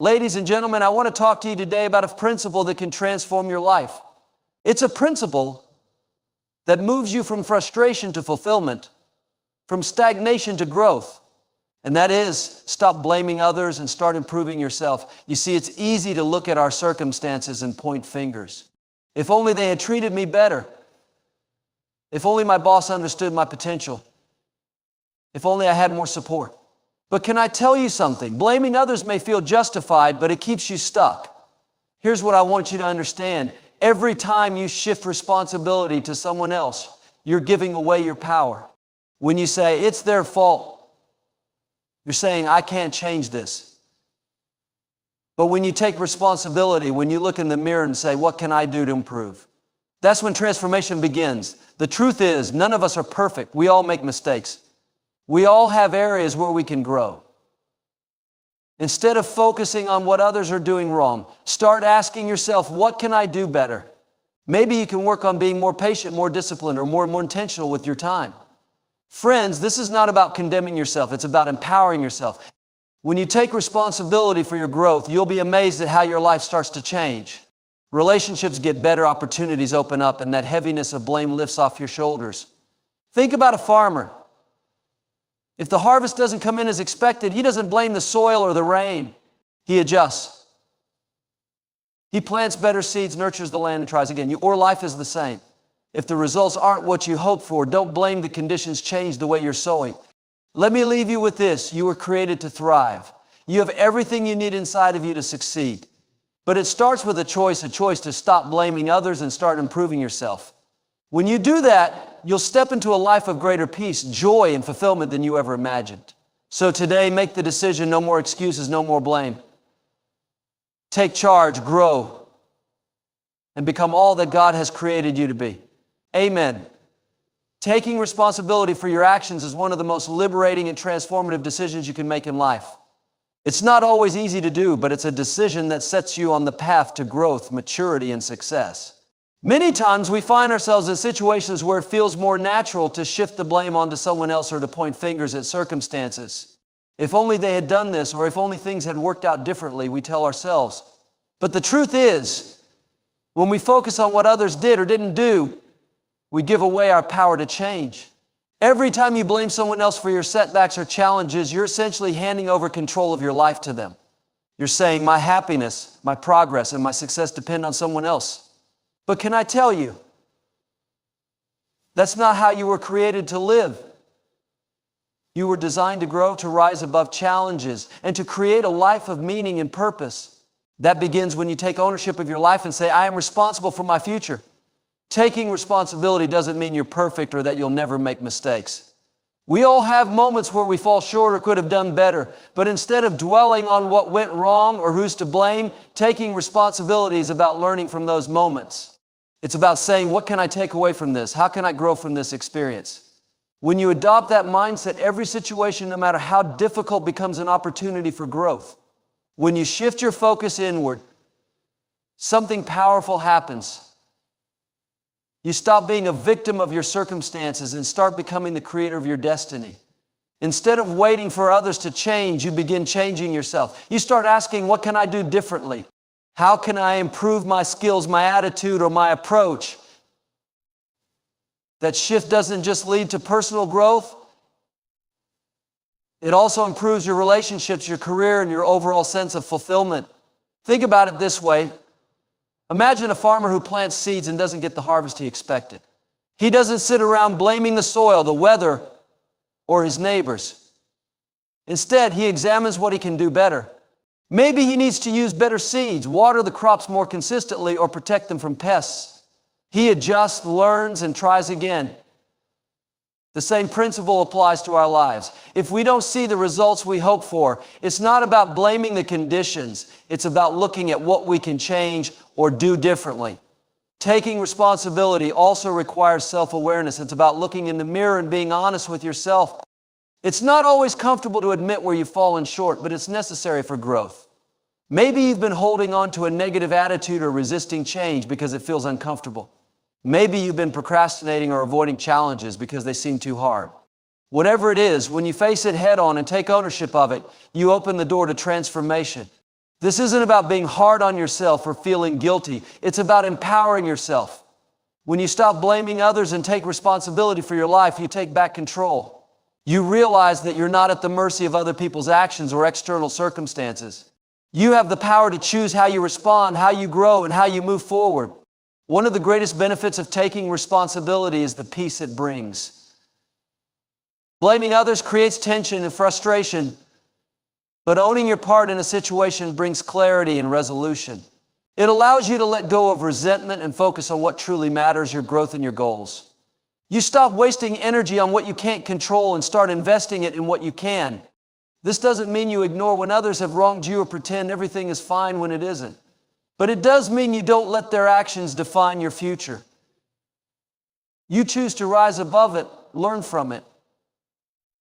Ladies and gentlemen, I want to talk to you today about a principle that can transform your life. It's a principle that moves you from frustration to fulfillment, from stagnation to growth. And that is, stop blaming others and start improving yourself. You see, it's easy to look at our circumstances and point fingers. If only they had treated me better. If only my boss understood my potential. If only I had more support. But can I tell you something? Blaming others may feel justified, but it keeps you stuck. Here's what I want you to understand. Every time you shift responsibility to someone else, you're giving away your power. When you say, it's their fault, you're saying, I can't change this. But when you take responsibility, when you look in the mirror and say, what can I do to improve? That's when transformation begins. The truth is, none of us are perfect. We all make mistakes. We all have areas where we can grow. Instead of focusing on what others are doing wrong, start asking yourself, what can I do better? Maybe you can work on being more patient, more disciplined, or more intentional with your time. Friends, this is not about condemning yourself. It's about empowering yourself. When you take responsibility for your growth, you'll be amazed at how your life starts to change. Relationships get better, opportunities open up, and that heaviness of blame lifts off your shoulders. Think about a farmer. If the harvest doesn't come in as expected, he doesn't blame the soil or the rain. He adjusts. He plants better seeds, nurtures the land, and tries again. Your life is the same. If the results aren't what you hoped for, don't blame the conditions changed the way you're sowing. Let me leave you with this. You were created to thrive. You have everything you need inside of you to succeed. But it starts with a choice to stop blaming others and start improving yourself. When you do that, you'll step into a life of greater peace, joy, and fulfillment than you ever imagined. So today, make the decision, no more excuses, no more blame. Take charge, grow, and become all that God has created you to be. Amen. Taking responsibility for your actions is one of the most liberating and transformative decisions you can make in life. It's not always easy to do, but it's a decision that sets you on the path to growth, maturity, and success. Many times we find ourselves in situations where it feels more natural to shift the blame onto someone else or to point fingers at circumstances. If only they had done this, or if only things had worked out differently, we tell ourselves. But the truth is, when we focus on what others did or didn't do, we give away our power to change. Every time you blame someone else for your setbacks or challenges, you're essentially handing over control of your life to them. You're saying, my happiness, my progress, and my success depend on someone else. But can I tell you, that's not how you were created to live. You were designed to grow, to rise above challenges, and to create a life of meaning and purpose. That begins when you take ownership of your life and say, I am responsible for my future. Taking responsibility doesn't mean you're perfect or that you'll never make mistakes. We all have moments where we fall short or could have done better, but instead of dwelling on what went wrong or who's to blame, taking responsibility is about learning from those moments. It's about saying, what can I take away from this? How can I grow from this experience? When you adopt that mindset, every situation, no matter how difficult, becomes an opportunity for growth. When you shift your focus inward, something powerful happens. You stop being a victim of your circumstances and start becoming the creator of your destiny. Instead of waiting for others to change, you begin changing yourself. You start asking, what can I do differently? How can I improve my skills, my attitude, or my approach? That shift doesn't just lead to personal growth. It also improves your relationships, your career, and your overall sense of fulfillment. Think about it this way. Imagine a farmer who plants seeds and doesn't get the harvest he expected. He doesn't sit around blaming the soil, the weather, or his neighbors. Instead, he examines what he can do better. Maybe he needs to use better seeds, water the crops more consistently, or protect them from pests. He adjusts, learns, and tries again. The same principle applies to our lives. If we don't see the results we hope for, it's not about blaming the conditions. It's about looking at what we can change or do differently. Taking responsibility also requires self-awareness. It's about looking in the mirror and being honest with yourself. It's not always comfortable to admit where you've fallen short, but it's necessary for growth. Maybe you've been holding on to a negative attitude or resisting change because it feels uncomfortable. Maybe you've been procrastinating or avoiding challenges because they seem too hard. Whatever it is, when you face it head on and take ownership of it, you open the door to transformation. This isn't about being hard on yourself or feeling guilty. It's about empowering yourself. When you stop blaming others and take responsibility for your life, you take back control. You realize that you're not at the mercy of other people's actions or external circumstances. You have the power to choose how you respond, how you grow, and how you move forward. One of the greatest benefits of taking responsibility is the peace it brings. Blaming others creates tension and frustration, but owning your part in a situation brings clarity and resolution. It allows you to let go of resentment and focus on what truly matters, your growth and your goals. You stop wasting energy on what you can't control and start investing it in what you can. This doesn't mean you ignore when others have wronged you or pretend everything is fine when it isn't. But it does mean you don't let their actions define your future. You choose to rise above it, learn from it,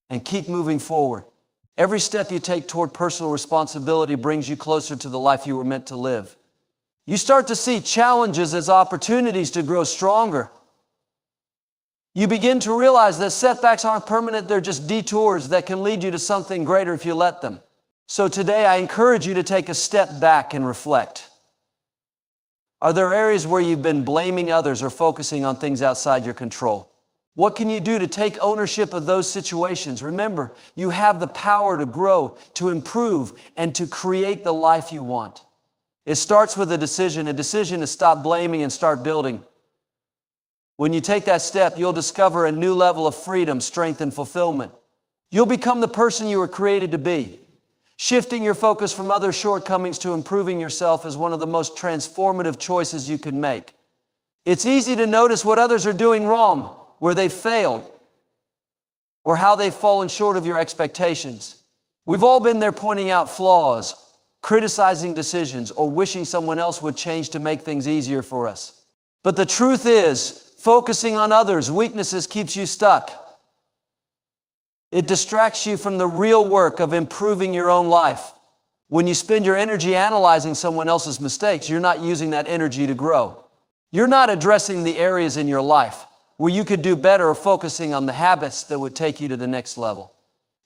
and keep moving forward. Every step you take toward personal responsibility brings you closer to the life you were meant to live. You start to see challenges as opportunities to grow stronger. You begin to realize that setbacks aren't permanent, they're just detours that can lead you to something greater if you let them. So today I encourage you to take a step back and reflect. Are there areas where you've been blaming others or focusing on things outside your control? What can you do to take ownership of those situations? Remember, you have the power to grow, to improve, and to create the life you want. It starts with a decision to stop blaming and start building. When you take that step, you'll discover a new level of freedom, strength, and fulfillment. You'll become the person you were created to be. Shifting your focus from other shortcomings to improving yourself is one of the most transformative choices you can make. It's easy to notice what others are doing wrong, where they've failed, or how they've fallen short of your expectations. We've all been there pointing out flaws, criticizing decisions, or wishing someone else would change to make things easier for us. But the truth is, focusing on others' weaknesses keeps you stuck. It distracts you from the real work of improving your own life. When you spend your energy analyzing someone else's mistakes, you're not using that energy to grow. You're not addressing the areas in your life where you could do better or focusing on the habits that would take you to the next level.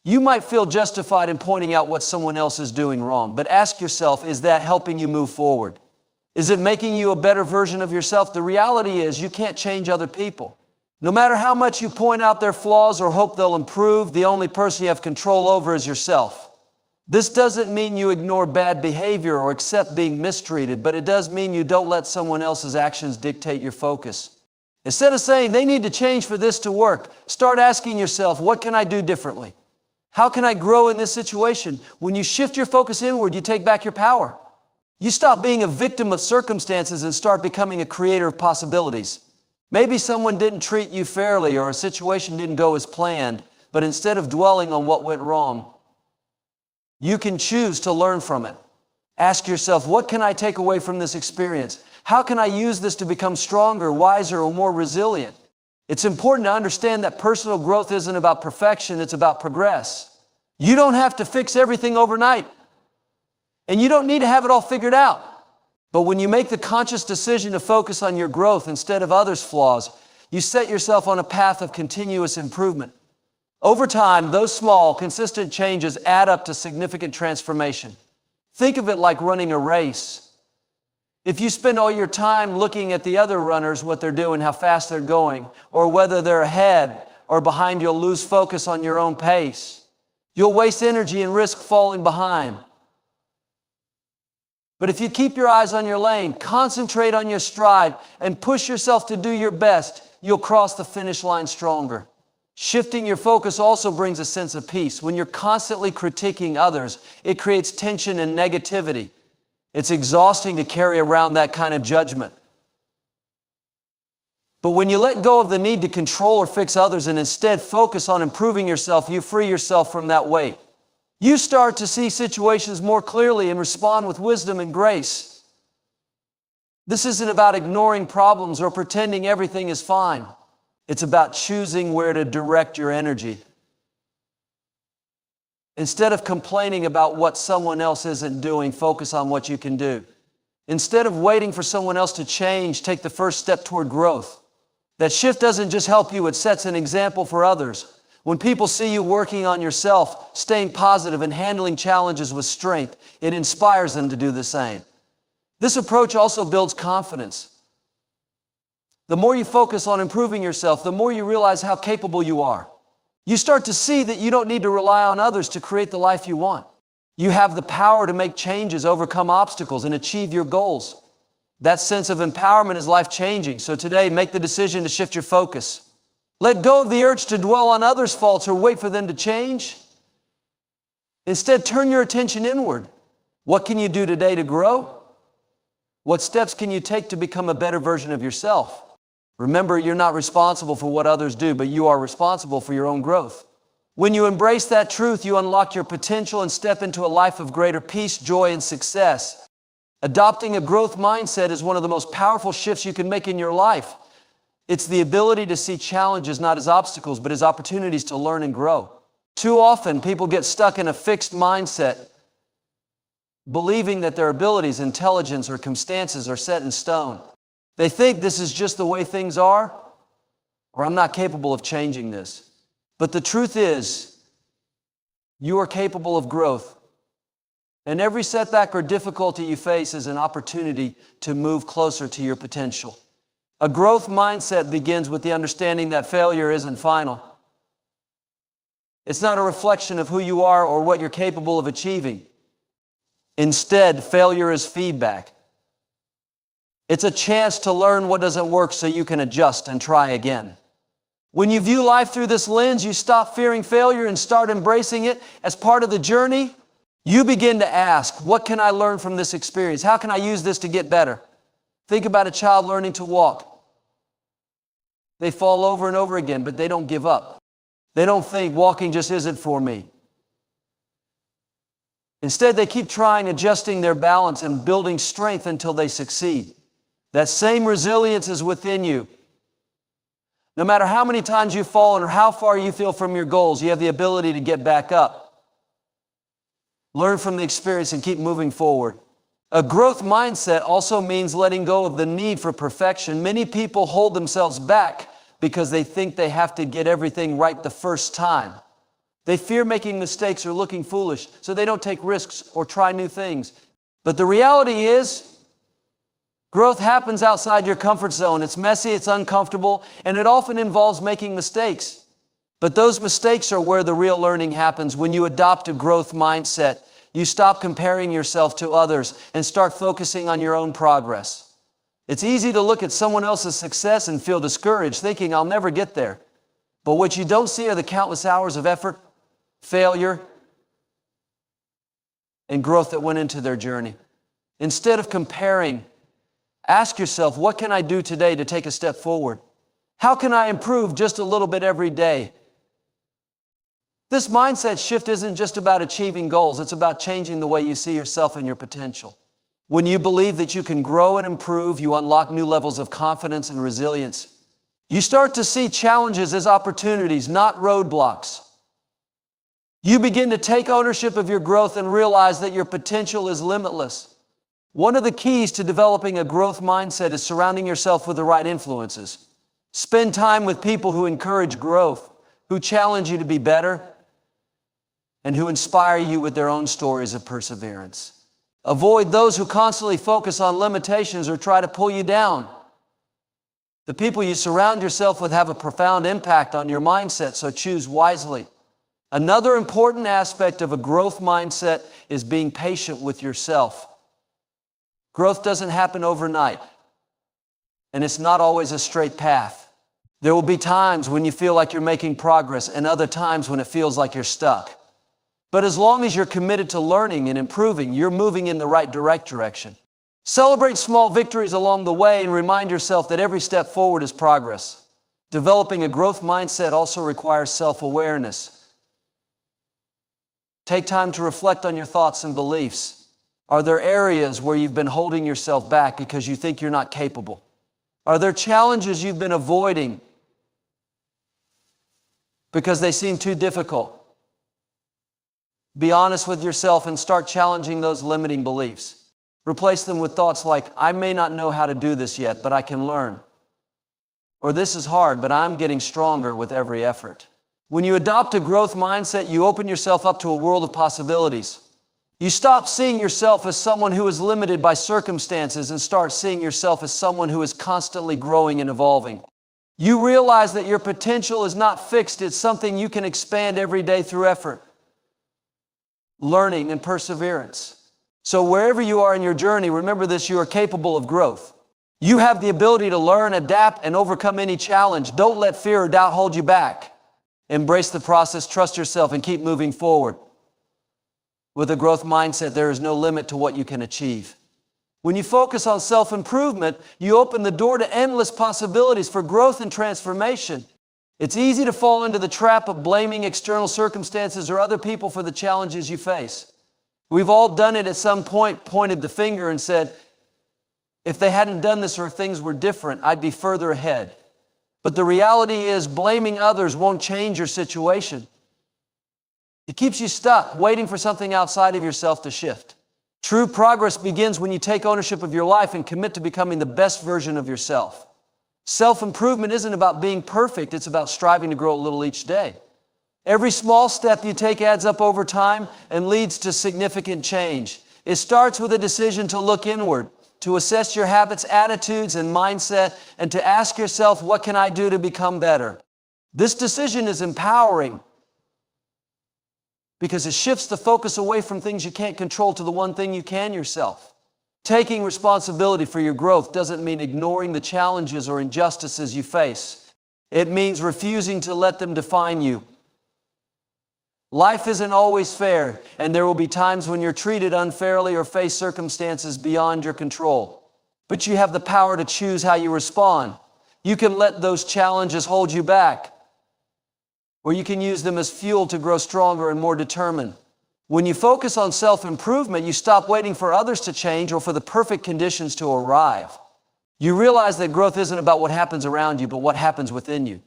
You might feel justified in pointing out what someone else is doing wrong, but ask yourself, is that helping you move forward? Is it making you a better version of yourself? The reality is you can't change other people. No matter how much you point out their flaws or hope they'll improve, the only person you have control over is yourself. This doesn't mean you ignore bad behavior or accept being mistreated, but it does mean you don't let someone else's actions dictate your focus. Instead of saying, they need to change for this to work, start asking yourself, what can I do differently? How can I grow in this situation? When you shift your focus inward, you take back your power. You stop being a victim of circumstances and start becoming a creator of possibilities. Maybe someone didn't treat you fairly or a situation didn't go as planned, but instead of dwelling on what went wrong, you can choose to learn from it. Ask yourself, what can I take away from this experience? How can I use this to become stronger, wiser, or more resilient? It's important to understand that personal growth isn't about perfection, it's about progress. You don't have to fix everything overnight, and you don't need to have it all figured out. But when you make the conscious decision to focus on your growth instead of others' flaws, you set yourself on a path of continuous improvement. Over time, those small, consistent changes add up to significant transformation. Think of it like running a race. If you spend all your time looking at the other runners, what they're doing, how fast they're going, or whether they're ahead or behind, you'll lose focus on your own pace. You'll waste energy and risk falling behind. But if you keep your eyes on your lane, concentrate on your stride, and push yourself to do your best, you'll cross the finish line stronger. Shifting your focus also brings a sense of peace. When you're constantly critiquing others, it creates tension and negativity. It's exhausting to carry around that kind of judgment. But when you let go of the need to control or fix others and instead focus on improving yourself, you free yourself from that weight. You start to see situations more clearly and respond with wisdom and grace. This isn't about ignoring problems or pretending everything is fine. It's about choosing where to direct your energy. Instead of complaining about what someone else isn't doing, focus on what you can do. Instead of waiting for someone else to change, take the first step toward growth. That shift doesn't just help you, it sets an example for others. When people see you working on yourself, staying positive, and handling challenges with strength, it inspires them to do the same. This approach also builds confidence. The more you focus on improving yourself, the more you realize how capable you are. You start to see that you don't need to rely on others to create the life you want. You have the power to make changes, overcome obstacles, and achieve your goals. That sense of empowerment is life-changing. So today, make the decision to shift your focus. Let go of the urge to dwell on others' faults or wait for them to change. Instead, turn your attention inward. What can you do today to grow? What steps can you take to become a better version of yourself? Remember, you're not responsible for what others do, but you are responsible for your own growth. When you embrace that truth, you unlock your potential and step into a life of greater peace, joy, and success. Adopting a growth mindset is one of the most powerful shifts you can make in your life. It's the ability to see challenges not as obstacles, but as opportunities to learn and grow. Too often, people get stuck in a fixed mindset, believing that their abilities, intelligence, or circumstances are set in stone. They think this is just the way things are, or I'm not capable of changing this. But the truth is, you are capable of growth. And every setback or difficulty you face is an opportunity to move closer to your potential. A growth mindset begins with the understanding that failure isn't final. It's not a reflection of who you are or what you're capable of achieving. Instead, failure is feedback. It's a chance to learn what doesn't work so you can adjust and try again. When you view life through this lens, you stop fearing failure and start embracing it as part of the journey. You begin to ask, what can I learn from this experience? How can I use this to get better? Think about a child learning to walk. They fall over and over again, but they don't give up. They don't think walking just isn't for me. Instead, they keep trying, adjusting their balance and building strength until they succeed. That same resilience is within you. No matter how many times you've fallen or how far you feel from your goals, you have the ability to get back up. Learn from the experience and keep moving forward. A growth mindset also means letting go of the need for perfection. Many people hold themselves back because they think they have to get everything right the first time. They fear making mistakes or looking foolish, so they don't take risks or try new things. But the reality is, growth happens outside your comfort zone. It's messy, it's uncomfortable, and it often involves making mistakes. But those mistakes are where the real learning happens. When you adopt a growth mindset, you stop comparing yourself to others and start focusing on your own progress. It's easy to look at someone else's success and feel discouraged, thinking, I'll never get there. But what you don't see are the countless hours of effort, failure, and growth that went into their journey. Instead of comparing, ask yourself, what can I do today to take a step forward? How can I improve just a little bit every day? This mindset shift isn't just about achieving goals. It's about changing the way you see yourself and your potential. When you believe that you can grow and improve, you unlock new levels of confidence and resilience. You start to see challenges as opportunities, not roadblocks. You begin to take ownership of your growth and realize that your potential is limitless. One of the keys to developing a growth mindset is surrounding yourself with the right influences. Spend time with people who encourage growth, who challenge you to be better, and who inspire you with their own stories of perseverance. Avoid those who constantly focus on limitations or try to pull you down. The people you surround yourself with have a profound impact on your mindset, so choose wisely. Another important aspect of a growth mindset is being patient with yourself. Growth doesn't happen overnight, and it's not always a straight path. There will be times when you feel like you're making progress and other times when it feels like you're stuck. But as long as you're committed to learning and improving, you're moving in the right direction. Celebrate small victories along the way and remind yourself that every step forward is progress. Developing a growth mindset also requires self-awareness. Take time to reflect on your thoughts and beliefs. Are there areas where you've been holding yourself back because you think you're not capable? Are there challenges you've been avoiding because they seem too difficult? Be honest with yourself and start challenging those limiting beliefs. Replace them with thoughts like, I may not know how to do this yet, but I can learn. Or this is hard, but I'm getting stronger with every effort. When you adopt a growth mindset, you open yourself up to a world of possibilities. You stop seeing yourself as someone who is limited by circumstances and start seeing yourself as someone who is constantly growing and evolving. You realize that your potential is not fixed, it's something you can expand every day through effort, learning, and perseverance. So wherever you are in your journey, remember this: you are capable of growth. You have the ability to learn, adapt, and overcome any challenge. Don't let fear or doubt hold you back. Embrace the process, trust yourself, and keep moving forward. With a growth mindset, there is no limit to what you can achieve. When you focus on self-improvement, you open the door to endless possibilities for growth and transformation. It's easy to fall into the trap of blaming external circumstances or other people for the challenges you face. We've all done it at some point, pointed the finger and said, if they hadn't done this or if things were different, I'd be further ahead. But the reality is, blaming others won't change your situation. It keeps you stuck, waiting for something outside of yourself to shift. True progress begins when you take ownership of your life and commit to becoming the best version of yourself. Self-improvement isn't about being perfect, it's about striving to grow a little each day. Every small step you take adds up over time and leads to significant change. It starts with a decision to look inward, to assess your habits, attitudes, and mindset, and to ask yourself, what can I do to become better? This decision is empowering because it shifts the focus away from things you can't control to the one thing you can yourself. Taking responsibility for your growth doesn't mean ignoring the challenges or injustices you face. It means refusing to let them define you. Life isn't always fair, and there will be times when you're treated unfairly or face circumstances beyond your control. But you have the power to choose how you respond. You can let those challenges hold you back, or you can use them as fuel to grow stronger and more determined. When you focus on self-improvement, you stop waiting for others to change or for the perfect conditions to arrive. You realize that growth isn't about what happens around you, but what happens within you.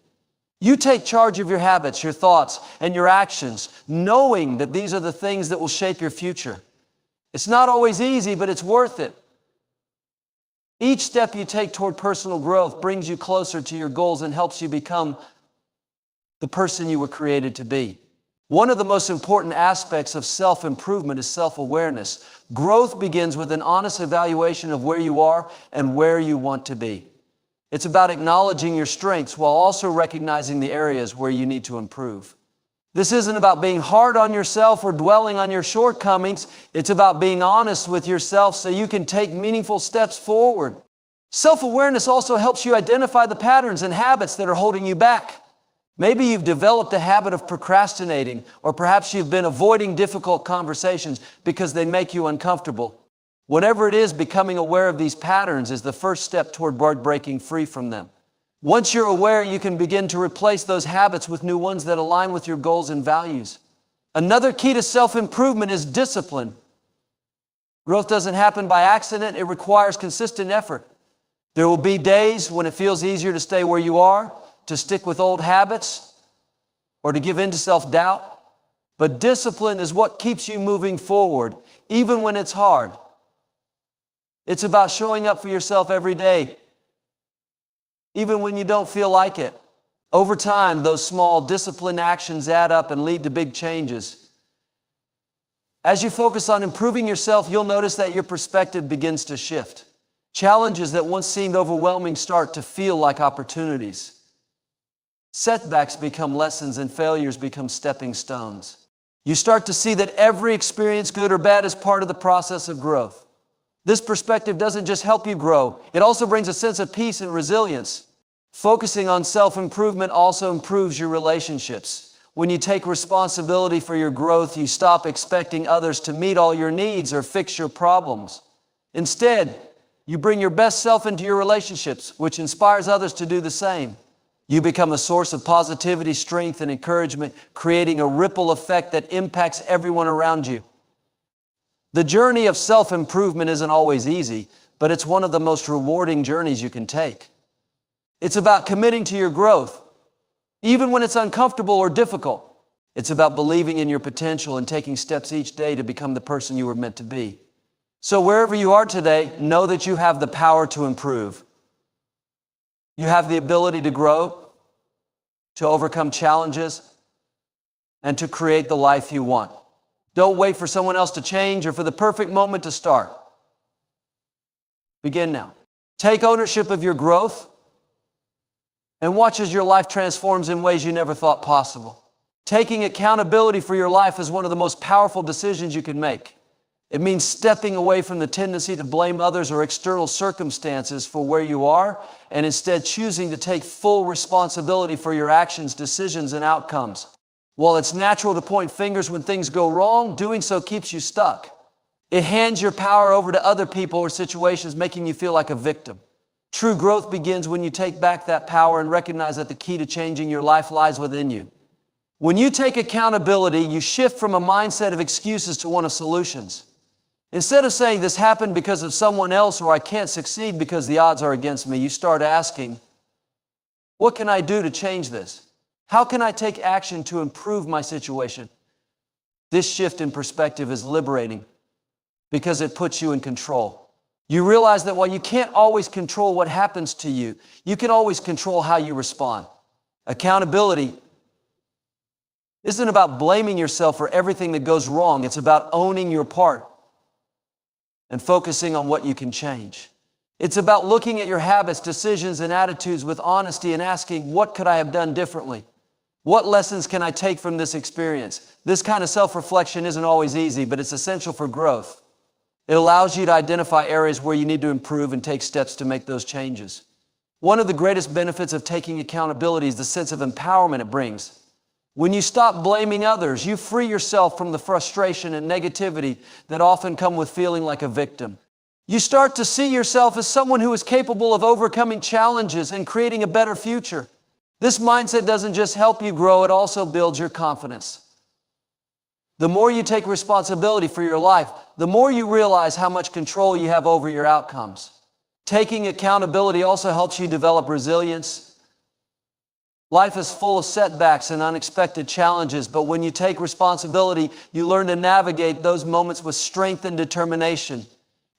You take charge of your habits, your thoughts, and your actions, knowing that these are the things that will shape your future. It's not always easy, but it's worth it. Each step you take toward personal growth brings you closer to your goals and helps you become the person you were created to be. One of the most important aspects of self-improvement is self-awareness. Growth begins with an honest evaluation of where you are and where you want to be. It's about acknowledging your strengths while also recognizing the areas where you need to improve. This isn't about being hard on yourself or dwelling on your shortcomings. It's about being honest with yourself so you can take meaningful steps forward. Self-awareness also helps you identify the patterns and habits that are holding you back. Maybe you've developed a habit of procrastinating, or perhaps you've been avoiding difficult conversations because they make you uncomfortable. Whatever it is, becoming aware of these patterns is the first step toward breaking free from them. Once you're aware, you can begin to replace those habits with new ones that align with your goals and values. Another key to self-improvement is discipline. Growth doesn't happen by accident. It requires consistent effort. There will be days when it feels easier to stay where you are, to stick with old habits, or to give in to self-doubt. But discipline is what keeps you moving forward, even when it's hard. It's about showing up for yourself every day, even when you don't feel like it. Over time, those small disciplined actions add up and lead to big changes. As you focus on improving yourself, you'll notice that your perspective begins to shift. Challenges that once seemed overwhelming start to feel like opportunities. Setbacks become lessons and failures become stepping stones. You start to see that every experience, good or bad, is part of the process of growth. This perspective doesn't just help you grow, it also brings a sense of peace and resilience. Focusing on self-improvement also improves your relationships. When you take responsibility for your growth, you stop expecting others to meet all your needs or fix your problems. Instead, you bring your best self into your relationships, which inspires others to do the same. You become a source of positivity, strength, and encouragement, creating a ripple effect that impacts everyone around you. The journey of self-improvement isn't always easy, but it's one of the most rewarding journeys you can take. It's about committing to your growth, even when it's uncomfortable or difficult. It's about believing in your potential and taking steps each day to become the person you were meant to be. So wherever you are today, know that you have the power to improve. You have the ability to grow, to overcome challenges, and to create the life you want. Don't wait for someone else to change or for the perfect moment to start. Begin now. Take ownership of your growth and watch as your life transforms in ways you never thought possible. Taking accountability for your life is one of the most powerful decisions you can make. It means stepping away from the tendency to blame others or external circumstances for where you are, and instead choosing to take full responsibility for your actions, decisions, and outcomes. While it's natural to point fingers when things go wrong, doing so keeps you stuck. It hands your power over to other people or situations, making you feel like a victim. True growth begins when you take back that power and recognize that the key to changing your life lies within you. When you take accountability, you shift from a mindset of excuses to one of solutions. Instead of saying this happened because of someone else or I can't succeed because the odds are against me, you start asking, what can I do to change this? How can I take action to improve my situation? This shift in perspective is liberating because it puts you in control. You realize that while you can't always control what happens to you, you can always control how you respond. Accountability isn't about blaming yourself for everything that goes wrong. It's about owning your part and focusing on what you can change. It's about looking at your habits, decisions, and attitudes with honesty and asking, what could I have done differently? What lessons can I take from this experience? This kind of self-reflection isn't always easy, but it's essential for growth. It allows you to identify areas where you need to improve and take steps to make those changes. One of the greatest benefits of taking accountability is the sense of empowerment it brings. When you stop blaming others, you free yourself from the frustration and negativity that often come with feeling like a victim. You start to see yourself as someone who is capable of overcoming challenges and creating a better future. This mindset doesn't just help you grow, it also builds your confidence. The more you take responsibility for your life, the more you realize how much control you have over your outcomes. Taking accountability also helps you develop resilience. Life is full of setbacks and unexpected challenges, but when you take responsibility, you learn to navigate those moments with strength and determination.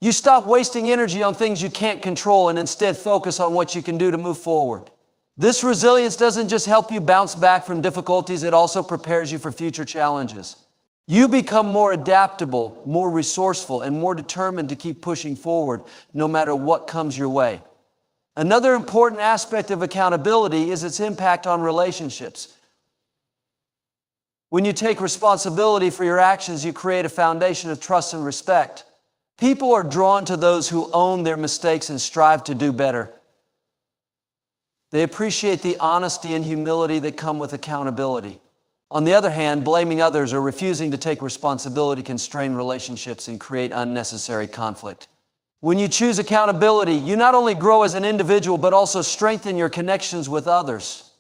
You stop wasting energy on things you can't control and instead focus on what you can do to move forward. This resilience doesn't just help you bounce back from difficulties, it also prepares you for future challenges. You become more adaptable, more resourceful, and more determined to keep pushing forward no matter what comes your way. Another important aspect of accountability is its impact on relationships. When you take responsibility for your actions, you create a foundation of trust and respect. People are drawn to those who own their mistakes and strive to do better. They appreciate the honesty and humility that come with accountability. On the other hand, blaming others or refusing to take responsibility can strain relationships and create unnecessary conflict. When you choose accountability, you not only grow as an individual, but also strengthen your connections with others.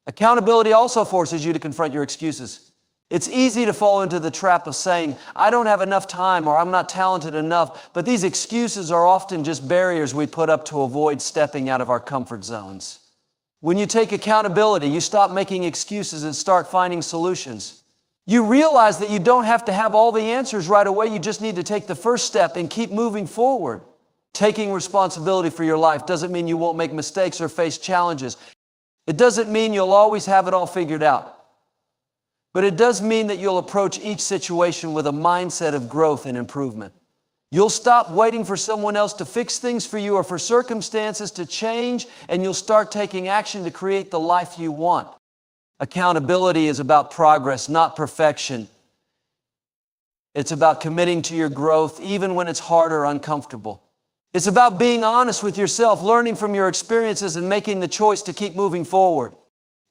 Accountability also forces you to confront your excuses. It's easy to fall into the trap of saying, I don't have enough time or I'm not talented enough, but these excuses are often just barriers we put up to avoid stepping out of our comfort zones. When you take accountability, you stop making excuses and start finding solutions. You realize that you don't have to have all the answers right away. You just need to take the first step and keep moving forward. Taking responsibility for your life doesn't mean you won't make mistakes or face challenges. It doesn't mean you'll always have it all figured out. But it does mean that you'll approach each situation with a mindset of growth and improvement. You'll stop waiting for someone else to fix things for you or for circumstances to change, and you'll start taking action to create the life you want. Accountability is about progress, not perfection. It's about committing to your growth even when it's hard or uncomfortable. It's about being honest with yourself, learning from your experiences, and making the choice to keep moving forward.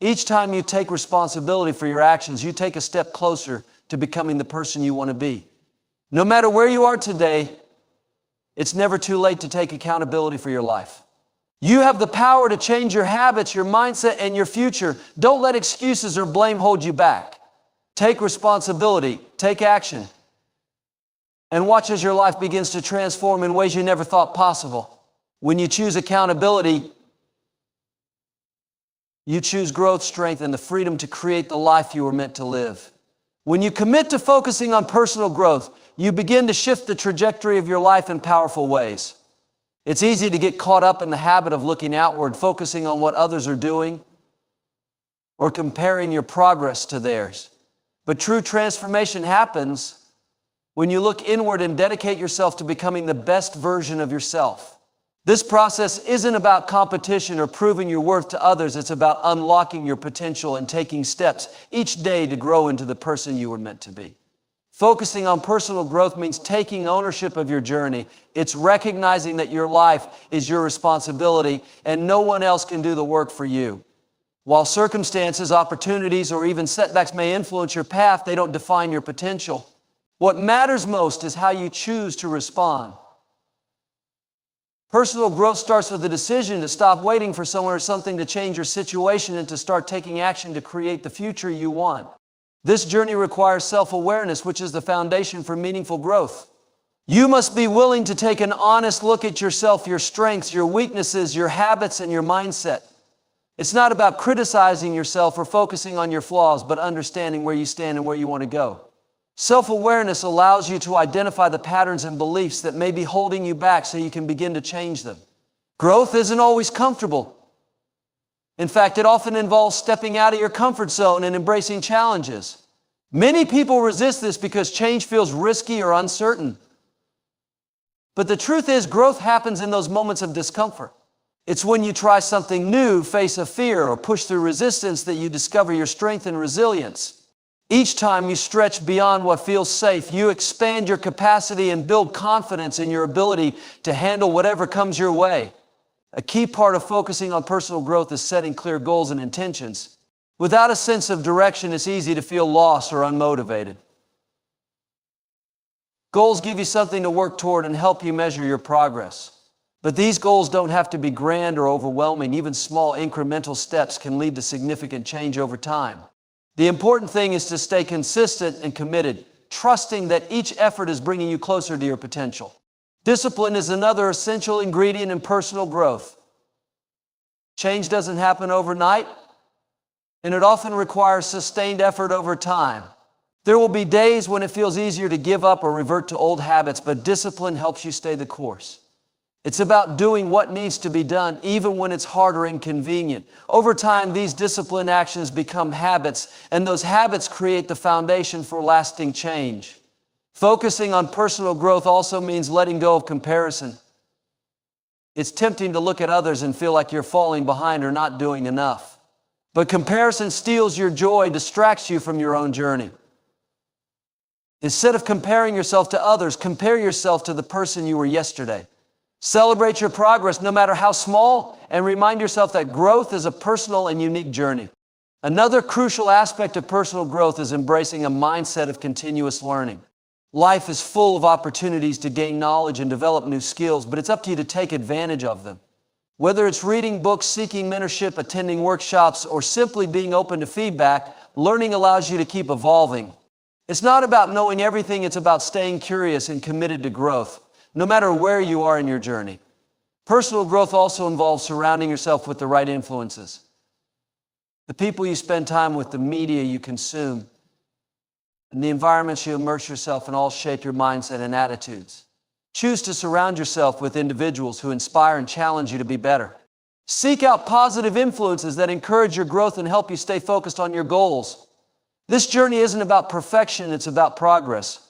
Each time you take responsibility for your actions, you take a step closer to becoming the person you want to be. No matter where you are today, it's never too late to take accountability for your life. You have the power to change your habits, your mindset, and your future. Don't let excuses or blame hold you back. Take responsibility, take action, and watch as your life begins to transform in ways you never thought possible. When you choose accountability, you choose growth, strength, and the freedom to create the life you were meant to live. When you commit to focusing on personal growth, you begin to shift the trajectory of your life in powerful ways. It's easy to get caught up in the habit of looking outward, focusing on what others are doing, or comparing your progress to theirs. But true transformation happens when you look inward and dedicate yourself to becoming the best version of yourself. This process isn't about competition or proving your worth to others. It's about unlocking your potential and taking steps each day to grow into the person you were meant to be. Focusing on personal growth means taking ownership of your journey. It's recognizing that your life is your responsibility and no one else can do the work for you. While circumstances, opportunities, or even setbacks may influence your path, they don't define your potential. What matters most is how you choose to respond. Personal growth starts with the decision to stop waiting for someone or something to change your situation and to start taking action to create the future you want. This journey requires self-awareness, which is the foundation for meaningful growth. You must be willing to take an honest look at yourself, your strengths, your weaknesses, your habits, and your mindset. It's not about criticizing yourself or focusing on your flaws, but understanding where you stand and where you want to go. Self-awareness allows you to identify the patterns and beliefs that may be holding you back so you can begin to change them. Growth isn't always comfortable. In fact, it often involves stepping out of your comfort zone and embracing challenges. Many people resist this because change feels risky or uncertain. But the truth is, growth happens in those moments of discomfort. It's when you try something new, face a fear, or push through resistance that you discover your strength and resilience. Each time you stretch beyond what feels safe, you expand your capacity and build confidence in your ability to handle whatever comes your way. A key part of focusing on personal growth is setting clear goals and intentions. Without a sense of direction, it's easy to feel lost or unmotivated. Goals give you something to work toward and help you measure your progress. But these goals don't have to be grand or overwhelming. Even small incremental steps can lead to significant change over time. The important thing is to stay consistent and committed, trusting that each effort is bringing you closer to your potential. Discipline is another essential ingredient in personal growth. Change doesn't happen overnight, and it often requires sustained effort over time. There will be days when it feels easier to give up or revert to old habits, but discipline helps you stay the course. It's about doing what needs to be done, even when it's hard or inconvenient. Over time, these disciplined actions become habits, and those habits create the foundation for lasting change. Focusing on personal growth also means letting go of comparison. It's tempting to look at others and feel like you're falling behind or not doing enough. But comparison steals your joy, distracts you from your own journey. Instead of comparing yourself to others, compare yourself to the person you were yesterday. Celebrate your progress, no matter how small, and remind yourself that growth is a personal and unique journey. Another crucial aspect of personal growth is embracing a mindset of continuous learning. Life is full of opportunities to gain knowledge and develop new skills, but it's up to you to take advantage of them. Whether it's reading books, seeking mentorship, attending workshops, or simply being open to feedback, learning allows you to keep evolving. It's not about knowing everything, it's about staying curious and committed to growth, no matter where you are in your journey. Personal growth also involves surrounding yourself with the right influences. The people you spend time with, the media you consume, and the environments you immerse yourself in all shape your mindset and attitudes. Choose to surround yourself with individuals who inspire and challenge you to be better. Seek out positive influences that encourage your growth and help you stay focused on your goals. This journey isn't about perfection, it's about progress.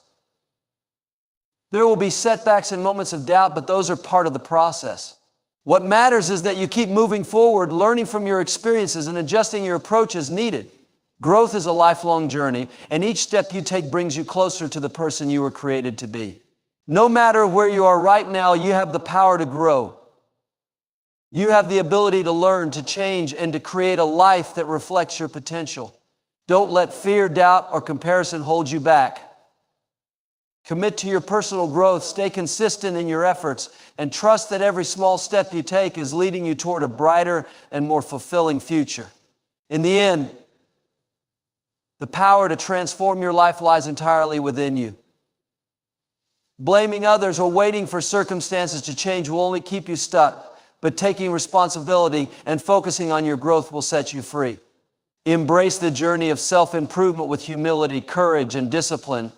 There will be setbacks and moments of doubt, but those are part of the process. What matters is that you keep moving forward, learning from your experiences and adjusting your approach as needed. Growth is a lifelong journey, and each step you take brings you closer to the person you were created to be. No matter where you are right now, you have the power to grow. You have the ability to learn, to change, and to create a life that reflects your potential. Don't let fear, doubt, or comparison hold you back. Commit to your personal growth, stay consistent in your efforts, and trust that every small step you take is leading you toward a brighter and more fulfilling future. In the end, the power to transform your life lies entirely within you. Blaming others or waiting for circumstances to change will only keep you stuck, but taking responsibility and focusing on your growth will set you free. Embrace the journey of self-improvement with humility, courage, and discipline,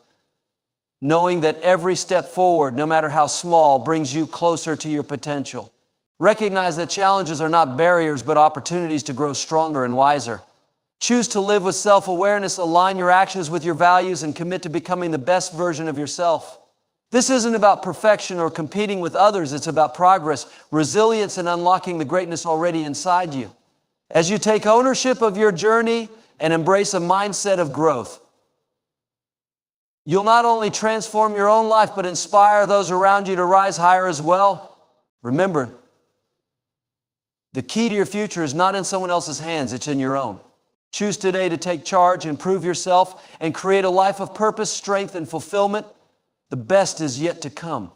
knowing that every step forward, no matter how small, brings you closer to your potential. Recognize that challenges are not barriers, but opportunities to grow stronger and wiser. Choose to live with self-awareness, align your actions with your values, and commit to becoming the best version of yourself. This isn't about perfection or competing with others. It's about progress, resilience, and unlocking the greatness already inside you. As you take ownership of your journey and embrace a mindset of growth, you'll not only transform your own life, but inspire those around you to rise higher as well. Remember, the key to your future is not in someone else's hands, it's in your own. Choose today to take charge, improve yourself, and create a life of purpose, strength, and fulfillment. The best is yet to come.